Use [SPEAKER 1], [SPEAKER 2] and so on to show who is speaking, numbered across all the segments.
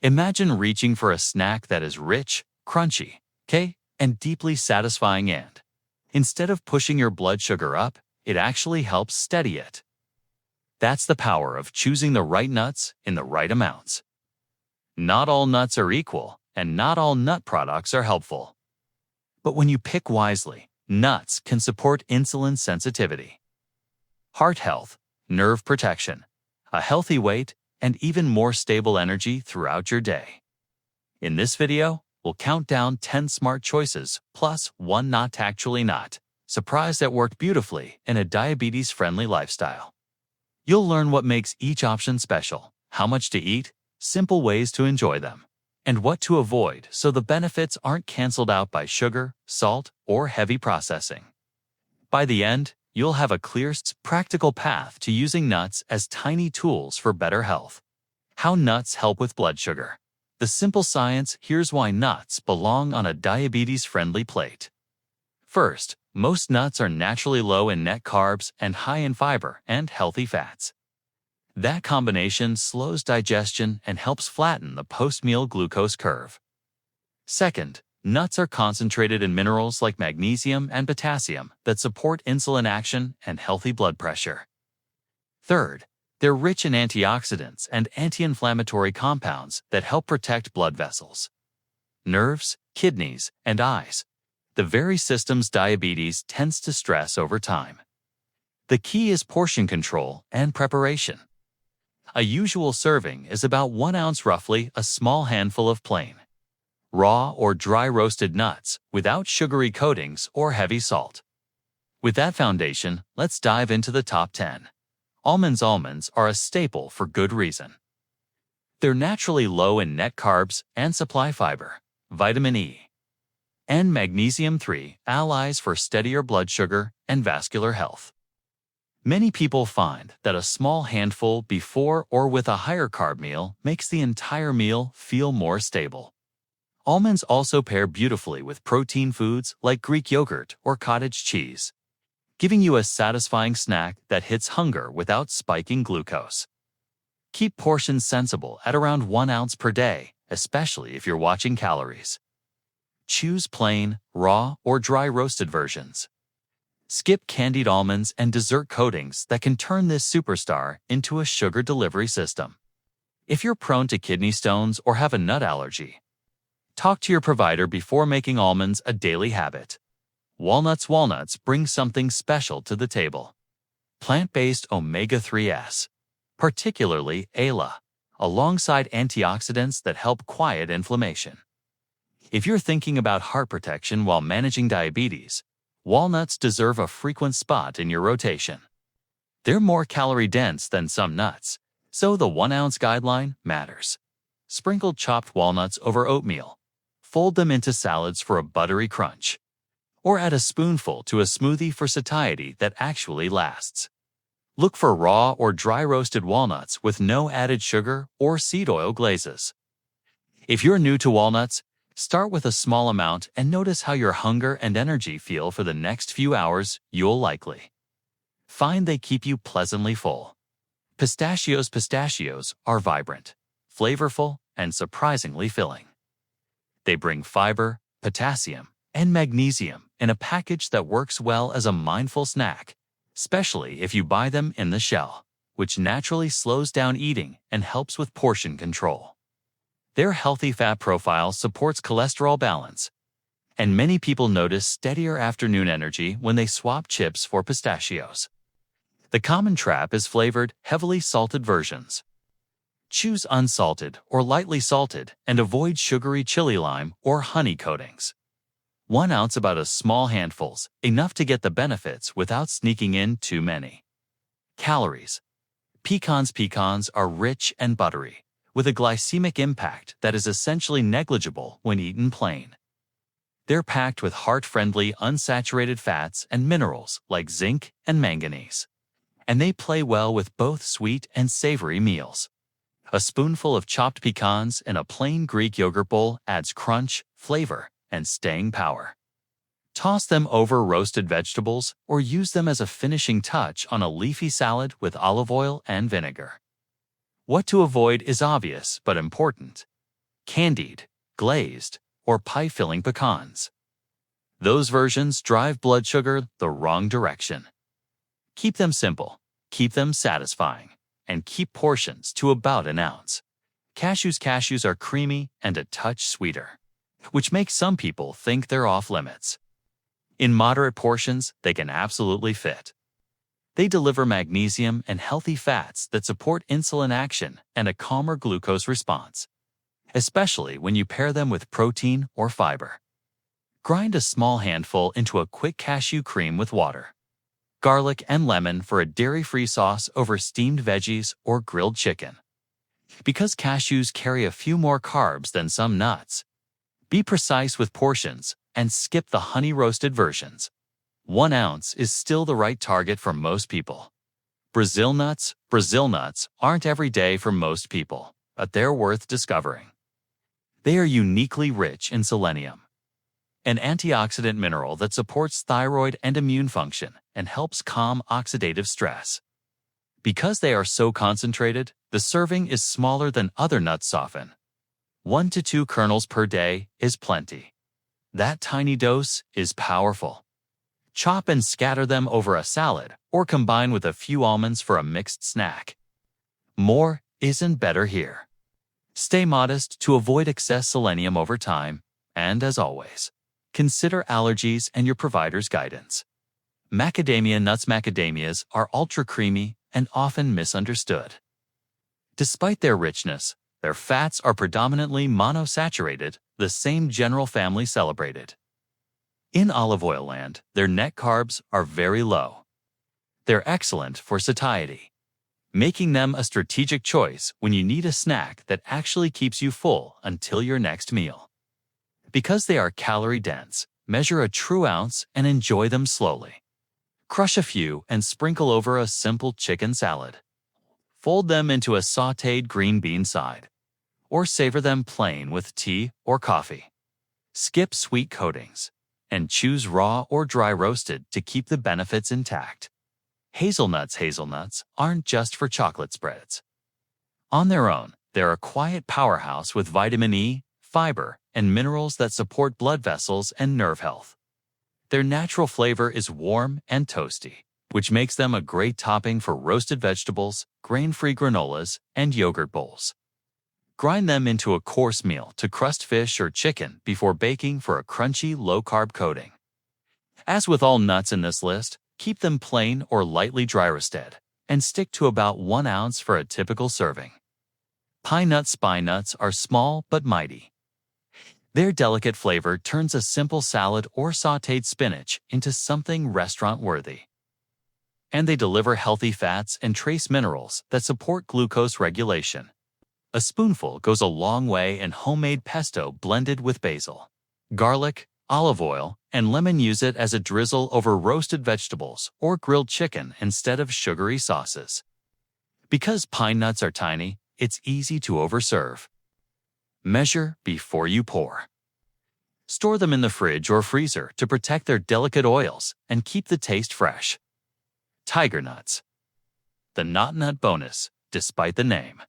[SPEAKER 1] Imagine reaching for a snack that is rich, crunchy, and deeply satisfying, and instead of pushing your blood sugar up, it actually helps steady it. That's the power of choosing the right nuts in the right amounts. Not all nuts are equal, and not all nut products are helpful. But when you pick wisely, nuts can support insulin sensitivity, heart health, nerve protection, a healthy weight, and even more stable energy throughout your day. In this video, we'll count down 10 smart choices plus one not actually not, surprise that worked beautifully in a diabetes-friendly lifestyle. You'll learn what makes each option special, how much to eat, simple ways to enjoy them, and what to avoid so the benefits aren't canceled out by sugar, salt, or heavy processing. By the end, you'll have a clear, practical path to using nuts as tiny tools for better health. How nuts help with blood sugar. The simple science: here's why nuts belong on a diabetes-friendly plate. First, most nuts are naturally low in net carbs and high in fiber and healthy fats. That combination slows digestion and helps flatten the post-meal glucose curve. Second, nuts are concentrated in minerals like magnesium and potassium that support insulin action and healthy blood pressure. Third, they're rich in antioxidants and anti-inflammatory compounds that help protect blood vessels, nerves, kidneys, and eyes, the very systems diabetes tends to stress over time. The key is portion control and preparation. A usual serving is about 1 ounce, roughly a small handful of plain, raw or dry roasted nuts without sugary coatings or heavy salt. With that foundation, let's dive into the top 10. Almonds. Almonds are a staple for good reason. They're naturally low in net carbs and supply fiber, vitamin E, and magnesium, 3 allies for steadier blood sugar and vascular health. Many people find that a small handful before or with a higher carb meal makes the entire meal feel more stable. Almonds also pair beautifully with protein foods like Greek yogurt or cottage cheese, giving you a satisfying snack that hits hunger without spiking glucose. Keep portions sensible at around 1 ounce per day, especially if you're watching calories. Choose plain, raw, or dry roasted versions. Skip candied almonds and dessert coatings that can turn this superstar into a sugar delivery system. If you're prone to kidney stones or have a nut allergy, talk to your provider before making almonds a daily habit. Walnuts. Walnuts bring something special to the table. Plant-based omega-3s, particularly ALA, alongside antioxidants that help quiet inflammation. If you're thinking about heart protection while managing diabetes, walnuts deserve a frequent spot in your rotation. They're more calorie-dense than some nuts, so the 1 ounce guideline matters. Sprinkle chopped walnuts over oatmeal. Fold them into salads for a buttery crunch, or add a spoonful to a smoothie for satiety that actually lasts. Look for raw or dry roasted walnuts with no added sugar or seed oil glazes. If you're new to walnuts, start with a small amount and notice how your hunger and energy feel for the next few hours. You'll likely find they keep you pleasantly full. Pistachios. Pistachios are vibrant, flavorful, and surprisingly filling. They bring fiber, potassium, and magnesium in a package that works well as a mindful snack, especially if you buy them in the shell, which naturally slows down eating and helps with portion control. Their healthy fat profile supports cholesterol balance, and many people notice steadier afternoon energy when they swap chips for pistachios. The common trap is flavored, heavily salted versions. Choose unsalted or lightly salted and avoid sugary chili lime or honey coatings. 1 ounce, about a small handfuls, enough to get the benefits without sneaking in too many. Calories. Pecans. Pecans are rich and buttery, with a glycemic impact that is essentially negligible when eaten plain. They're packed with heart-friendly unsaturated fats and minerals like zinc and manganese, and they play well with both sweet and savory meals. A spoonful of chopped pecans in a plain Greek yogurt bowl adds crunch, flavor, and staying power. Toss them over roasted vegetables or use them as a finishing touch on a leafy salad with olive oil and vinegar. What to avoid is obvious but important. candied, glazed, or pie-filling pecans. Those versions drive blood sugar the wrong direction. Keep them simple, keep them satisfying, and keep portions to about an ounce. Cashews are creamy and a touch sweeter, which makes some people think they're off limits. In moderate portions, they can absolutely fit. They deliver magnesium and healthy fats that support insulin action and a calmer glucose response, especially when you pair them with protein or fiber. Grind a small handful into a quick cashew cream with water, garlic, and lemon for a dairy-free sauce over steamed veggies or grilled chicken. Because cashews carry a few more carbs than some nuts, be precise with portions and skip the honey-roasted versions. 1 ounce is still the right target for most people. Brazil nuts aren't every day for most people, but they're worth discovering. They are uniquely rich in selenium, an antioxidant mineral that supports thyroid and immune function and helps calm oxidative stress. Because they are so concentrated, the serving is smaller than other nuts often. 1 to 2 kernels per day is plenty. That tiny dose is powerful. Chop and scatter them over a salad or combine with a few almonds for a mixed snack. More isn't better here. Stay modest to avoid excess selenium over time, and as always, consider allergies and your provider's guidance. Macadamia nuts. Macadamias are ultra creamy and often misunderstood. Despite their richness, their fats are predominantly monosaturated, the same general family celebrated. In olive oil land, their net carbs are very low. They're excellent for satiety, making them a strategic choice when you need a snack that actually keeps you full until your next meal. Because they are calorie-dense, measure a true ounce and enjoy them slowly. Crush a few and sprinkle over a simple chicken salad. Fold them into a sautéed green bean side, or savor them plain with tea or coffee. Skip sweet coatings, and choose raw or dry roasted to keep the benefits intact. Hazelnuts aren't just for chocolate spreads. On their own, they're a quiet powerhouse with vitamin E, fiber, and minerals that support blood vessels and nerve health. Their natural flavor is warm and toasty, which makes them a great topping for roasted vegetables, grain-free granolas, and yogurt bowls. Grind them into a course meal to crust fish or chicken before baking for a crunchy, low-carb coating. As with all nuts in this list, keep them plain or lightly dry roasted, and stick to about 1 ounce for a typical serving. Pine nuts. Spine nuts are small but mighty. Their delicate flavor turns a simple salad or sautéed spinach into something restaurant-worthy. And they deliver healthy fats and trace minerals that support glucose regulation. A spoonful goes a long way in homemade pesto blended with basil, garlic, olive oil, and lemon. Use it as a drizzle over roasted vegetables or grilled chicken instead of sugary sauces. Because pine nuts are tiny, it's easy to overserve. Measure before you pour. Store them in the fridge or freezer to protect their delicate oils and keep the taste fresh. Tiger nuts. The not nut bonus, despite the name.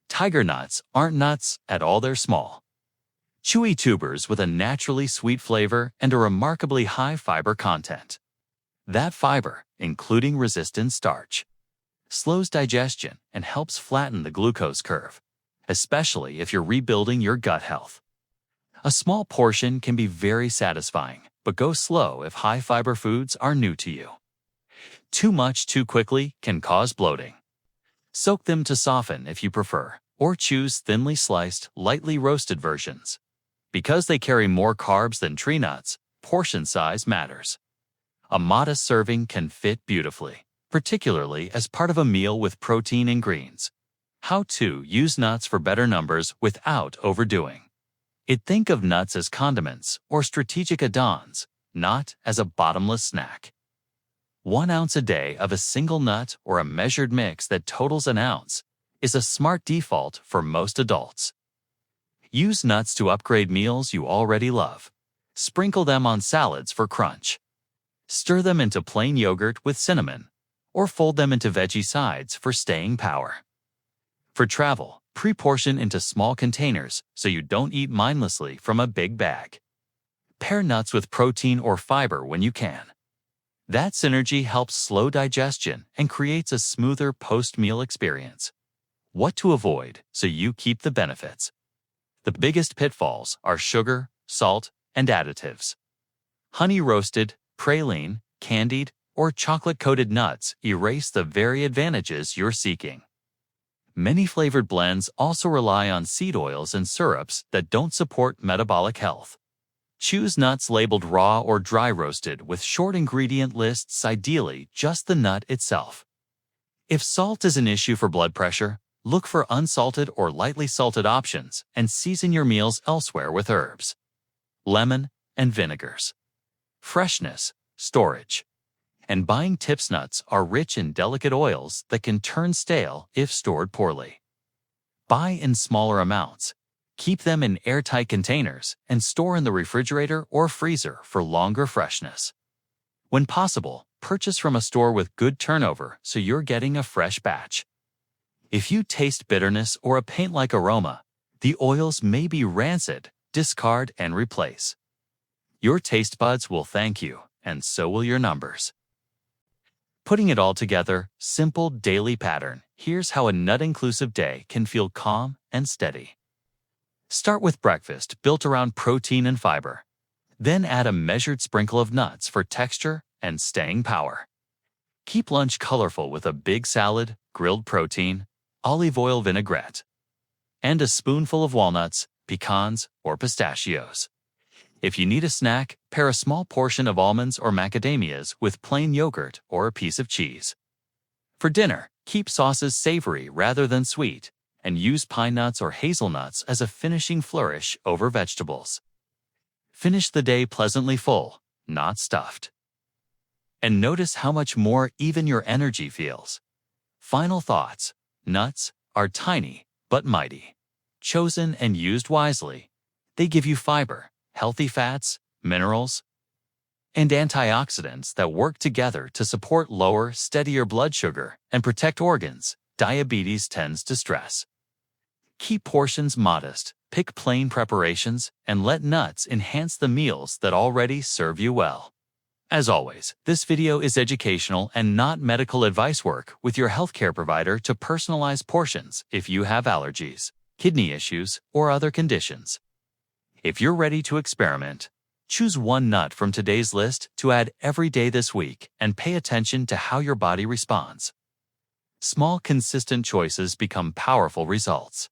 [SPEAKER 1] Tiger nuts aren't nuts at all. They're small, chewy tubers with a naturally sweet flavor and a remarkably high fiber content. That fiber, including resistant starch, slows digestion and helps flatten the glucose curve, especially if you're rebuilding your gut health. A small portion can be very satisfying, but go slow if high-fiber foods are new to you. Too much too quickly can cause bloating. Soak them to soften if you prefer, or choose thinly sliced, lightly roasted versions. Because they carry more carbs than tree nuts, portion size matters. A modest serving can fit beautifully, particularly as part of a meal with protein and greens. How to use nuts for better numbers without overdoing. Think of nuts as condiments or strategic add-ons, not as a bottomless snack. 1 ounce a day of a single nut or a measured mix that totals an ounce is a smart default for most adults. Use nuts to upgrade meals you already love. Sprinkle them on salads for crunch. Stir them into plain yogurt with cinnamon, or fold them into veggie sides for staying power. For travel, Pre-portion into small containers so you don't eat mindlessly from a big bag. Pair nuts with protein or fiber when you can. That synergy helps slow digestion and creates a smoother post-meal experience. What to avoid so you keep the benefits. The biggest pitfalls are sugar, salt, and additives. Honey-roasted, praline, candied, or chocolate-coated nuts erase the very advantages you're seeking. Many flavored blends also rely on seed oils and syrups that don't support metabolic health. Choose nuts labeled raw or dry roasted with short ingredient lists, ideally just the nut itself. If salt is an issue for blood pressure, look for unsalted or lightly salted options and season your meals elsewhere with herbs, lemon, and vinegars. Freshness, storage, and buying tips nuts are rich in delicate oils that can turn stale if stored poorly. Buy in smaller amounts. Keep them in airtight containers and store in the refrigerator or freezer for longer freshness. When possible, purchase from a store with good turnover so you're getting a fresh batch. If you taste bitterness or a paint-like aroma, the oils may be rancid. Discard and replace. Your taste buds will thank you, and so will your numbers. Putting it all together, simple daily pattern. Here's how a nut-inclusive day can feel calm and steady. Start with breakfast built around protein and fiber. Then add a measured sprinkle of nuts for texture and staying power. Keep lunch colorful with a big salad, grilled protein, olive oil vinaigrette, and a spoonful of walnuts, pecans, or pistachios. If you need a snack, pair a small portion of almonds or macadamias with plain yogurt or a piece of cheese. For dinner, keep sauces savory rather than sweet, and use pine nuts or hazelnuts as a finishing flourish over vegetables. Finish the day pleasantly full, not stuffed. And notice how much more even your energy feels. Final thoughts. Nuts are tiny but mighty. Chosen and used wisely, they give you fiber, healthy fats, minerals, and antioxidants that work together to support lower, steadier blood sugar and protect organs diabetes tends to stress. Keep portions modest, pick plain preparations, and let nuts enhance the meals that already serve you well. As always, this video is educational and not medical advice. Work with your healthcare provider to personalize portions if you have allergies, kidney issues, or other conditions. If you're ready to experiment, choose one nut from today's list to add every day this week and pay attention to how your body responds. Small, consistent choices become powerful results.